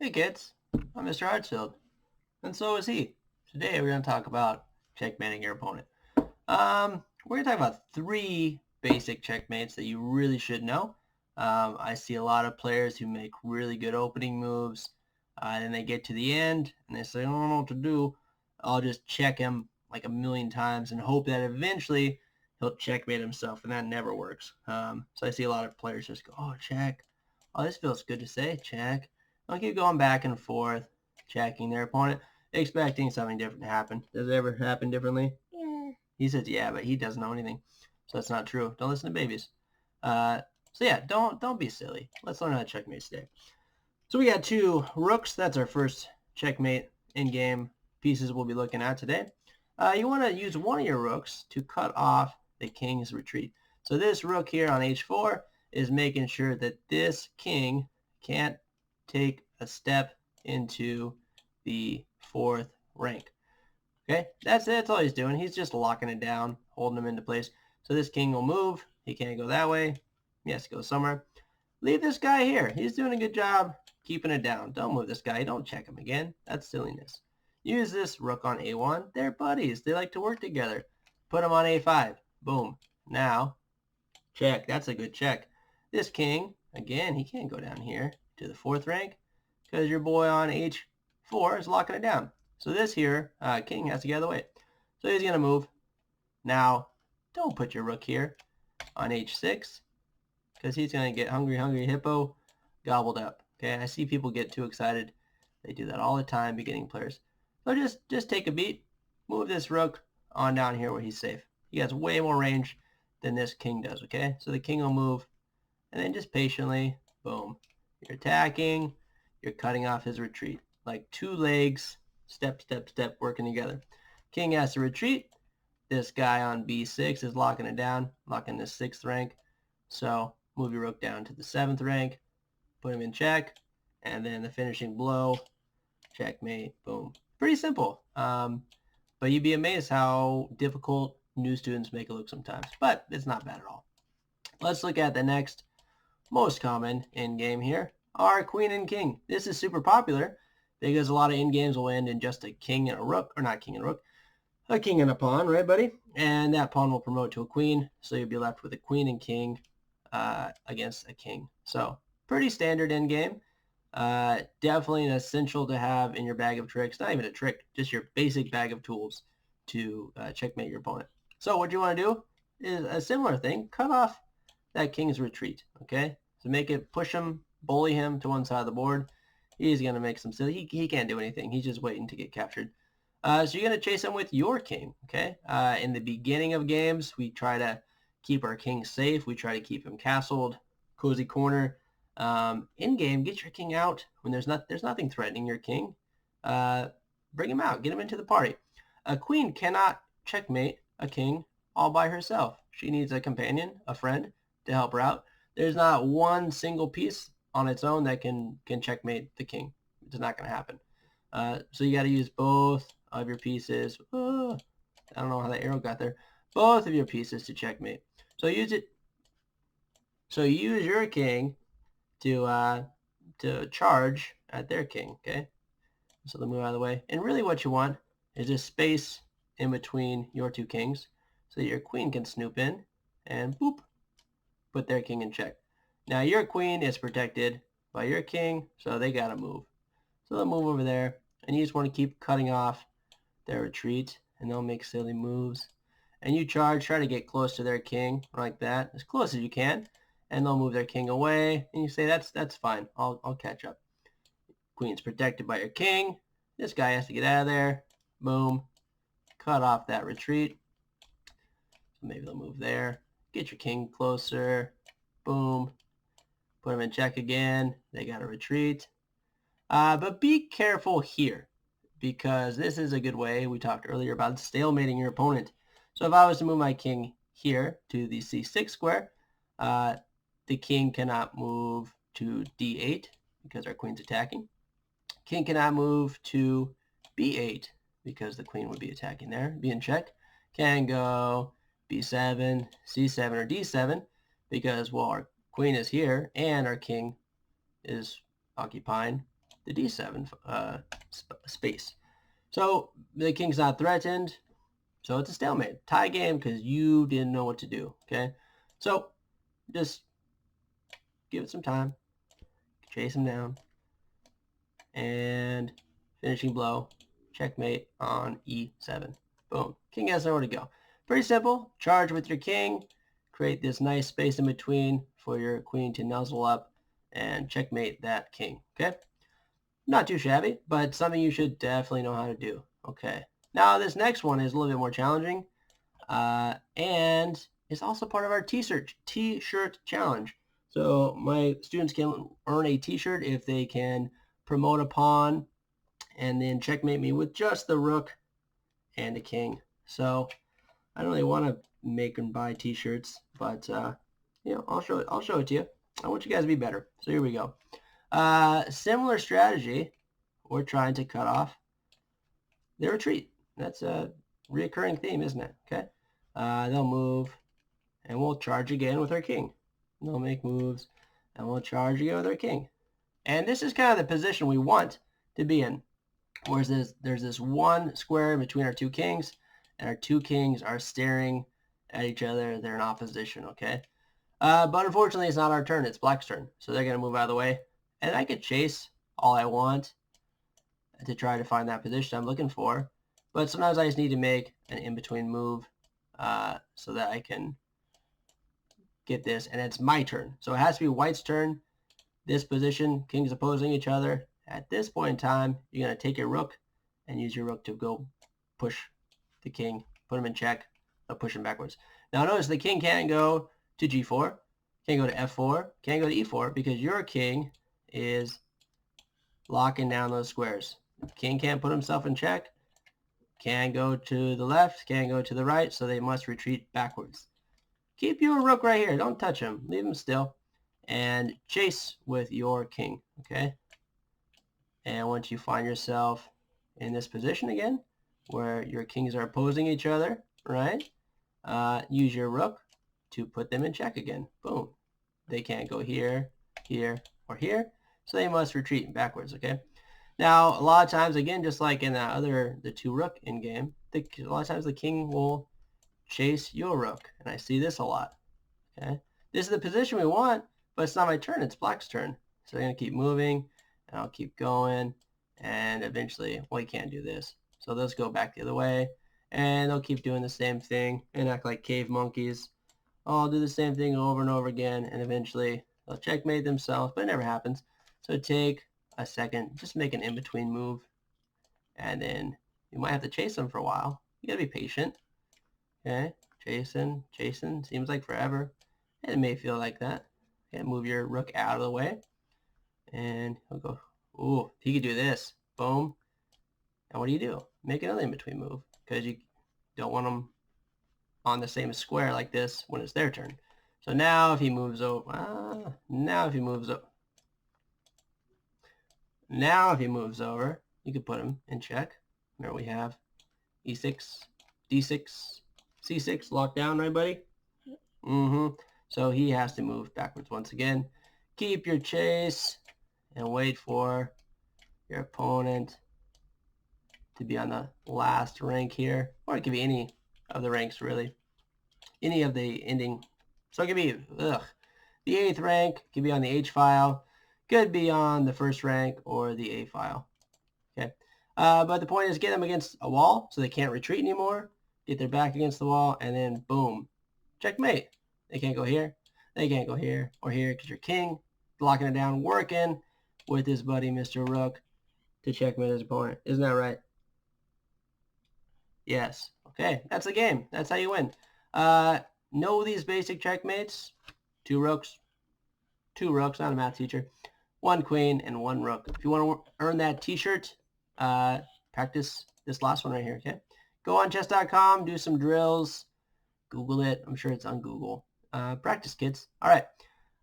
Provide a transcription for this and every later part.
Hey kids, I'm Mr. Hartsfield, and so is he. Today we're going to talk about checkmating your opponent. We're going to talk about three basic checkmates that you really should know. I see a lot of players who make really good opening moves, and they get to the end and they say, I don't know what to do. I'll just check him like a million times and hope that eventually he'll checkmate himself, and that never works. So I see a lot of players just go, oh, check. Oh, this feels good to say, check. They'll keep going back and forth, checking their opponent, expecting something different to happen. Does it ever happen differently? Yeah. He says, yeah, but he doesn't know anything. So that's not true. Don't listen to babies. Uh, so yeah, don't be silly. Let's learn how to checkmate today. So we got two rooks. That's our first checkmate in-game pieces we'll be looking at today. You want to use one of your rooks to cut off the king's retreat. So this rook here on h4 is making sure that this king can't take a step into the fourth rank. Okay, that's all he's doing. He's just locking it down, holding him into place. So this king will move. He can't go that way. He has to go somewhere. Leave this guy here. He's doing a good job keeping it down. Don't move this guy. Don't check him again. That's silliness. Use this rook on a1. They're buddies. They like to work together. Put him on a5. Boom. Now, check. That's a good check. This king, again, he can't go down here to the fourth rank because your boy on h4 is locking it down. So this here, king has to get out of the way. So he's going to move. Now, don't put your rook here on h6 because he's going to get hungry hippo gobbled up. Okay, I see people get too excited. They do that all the time, beginning players. So just take a beat, move this rook on down here where he's safe. He has way more range than this king does, okay? So the king will move, and then just patiently, boom. You're attacking, you're cutting off his retreat. Like two legs, step, working together. King has to retreat. This guy on b6 is locking it down, locking the sixth rank. So move your rook down to the seventh rank, put him in check, and then the finishing blow, checkmate, boom. Pretty simple. But you'd be amazed how difficult new students make it look sometimes. But it's not bad at all. Let's look at the next most common in-game here, are queen and king. This is super popular because a lot of in-games will end in just a king and a rook, or not king and a rook, a king and a pawn, right, buddy? And that pawn will promote to a queen, so you'll be left with a queen and king against a king. So pretty standard in game. Definitely an essential to have in your bag of tricks. Not even a trick, just your basic bag of tools to checkmate your opponent. So what you want to do is a similar thing. Cut off that king's retreat, okay? So make it, push him, bully him to one side of the board. He's going to make some silly. He can't do anything. He's just waiting to get captured. So you're going to chase him with your king, okay? In the beginning of games, we try to keep our king safe. We try to keep him castled, cozy corner. In game, get your king out when there's nothing threatening your king. Bring him out, get him into the party. A queen cannot checkmate a king all by herself. She needs a companion, a friend, to help her out. There's not one single piece on its own that can checkmate the king. It's not going to happen. So you got to use both of your pieces. I don't know how that arrow got there. Both of your pieces to checkmate. So use it. So use your king to charge at their king. Okay. So they move out of the way. And really, what you want is just space in between your two kings, so that your queen can snoop in and boop, put their king in check. Now your queen is protected by your king, so they gotta move. So they'll move over there, and you just want to keep cutting off their retreat, and they'll make silly moves. And you charge, try to get close to their king like that, as close as you can, and they'll move their king away, and you say, that's fine, I'll catch up. Queen's protected by your king. This guy has to get out of there. Boom. Cut off that retreat. So maybe they'll move there. Get your king closer. Boom. Put him in check again. They got to retreat. But be careful here, because this is a good way. We talked earlier about stalemating your opponent. So if I was to move my king here to the c6 square, the king cannot move to d8 because our queen's attacking. King cannot move to b8 because the queen would be attacking there, be in check. Can go b7, c7, or d7 because, well, our queen is here and our king is occupying the d7 space. So the king's not threatened. So it's a stalemate. Tie game because you didn't know what to do. Okay. So just give it some time. Chase him down. And finishing blow. Checkmate on e7. Boom. King has nowhere to go. Pretty simple. Charge with your king. Create this nice space in between for your queen to nuzzle up and checkmate that king. Okay. Not too shabby, but something you should definitely know how to do. Okay. Now this next one is a little bit more challenging. And it's also part of our t-shirt challenge. So my students can earn a t-shirt if they can promote a pawn and then checkmate me with just the rook and the king. So I don't really want to make them buy t-shirts, but I'll show it to you. I want you guys to be better. So here we go. Similar strategy. We're trying to cut off their retreat. That's a recurring theme, isn't it? Okay. They'll move, and we'll charge again with our king. They'll make moves, and we'll charge again with our king. And this is kind of the position we want to be in. Whereas there's this one square between our two kings, and our two kings are staring at each other. They're in opposition, okay? But unfortunately, it's not our turn. It's black's turn. So they're going to move out of the way. And I could chase all I want to try to find that position I'm looking for. But sometimes I just need to make an in-between move so that I can get this. And it's my turn. So it has to be white's turn. This position, kings opposing each other. At this point in time, you're going to take your rook and use your rook to go push the king, put him in check, push him backwards. Now notice the king can't go to g4, can't go to f4, can't go to e4 because your king is locking down those squares. The king can't put himself in check, can't go to the left, can't go to the right, so they must retreat backwards. Keep your rook right here. Don't touch him. Leave him still. And chase with your king, okay? And once you find yourself in this position again, where your kings are opposing each other, right? Use your rook to put them in check again. Boom. They can't go here, here, or here, so they must retreat backwards, okay? Now, a lot of times, again, just like in the two rook in game, a lot of times the king will chase your rook, and I see this a lot, okay? This is the position we want, but it's not my turn, it's black's turn. So I'm going to keep moving, and I'll keep going, and eventually, well, you can't do this. So they'll just go back the other way, and they'll keep doing the same thing and act like cave monkeys. I'll do the same thing over and over again, and eventually they'll checkmate themselves, but it never happens. So take a second, just make an in-between move, and then you might have to chase them for a while. You gotta be patient, okay? Chasing, seems like forever. And it may feel like that. Okay, move your rook out of the way, and he'll go, ooh, he could do this, boom. And what do? Make another in-between move, because you don't want them on the same square like this when it's their turn. So now if he moves over, now if he moves over, you can put him in check. There we have e6, d6, c6 locked down, right, buddy? So he has to move backwards once again. Keep your chase and wait for your opponent to be on the last rank here, or it could be any of the ranks really, any of the ending. So it could be the 8th rank, could be on the H file, could be on the 1st rank or the A file. Okay, but the point is get them against a wall so they can't retreat anymore. Get their back against the wall, and then boom, checkmate. They can't go here, they can't go here or here because your king blocking it down, working with his buddy Mr. Rook to checkmate his opponent. Isn't that right? Yes. Okay, that's the game. That's how you win. Know these basic checkmates. 2 rooks. 2 rooks, not a math teacher. 1 queen and 1 rook. If you want to earn that t-shirt, practice this last one right here, okay? Go on chess.com, do some drills. Google it. I'm sure it's on Google. Practice, kids. All right.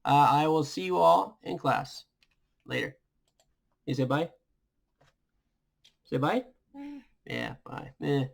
I will see you all in class later. You say bye? Say bye? Yeah, bye.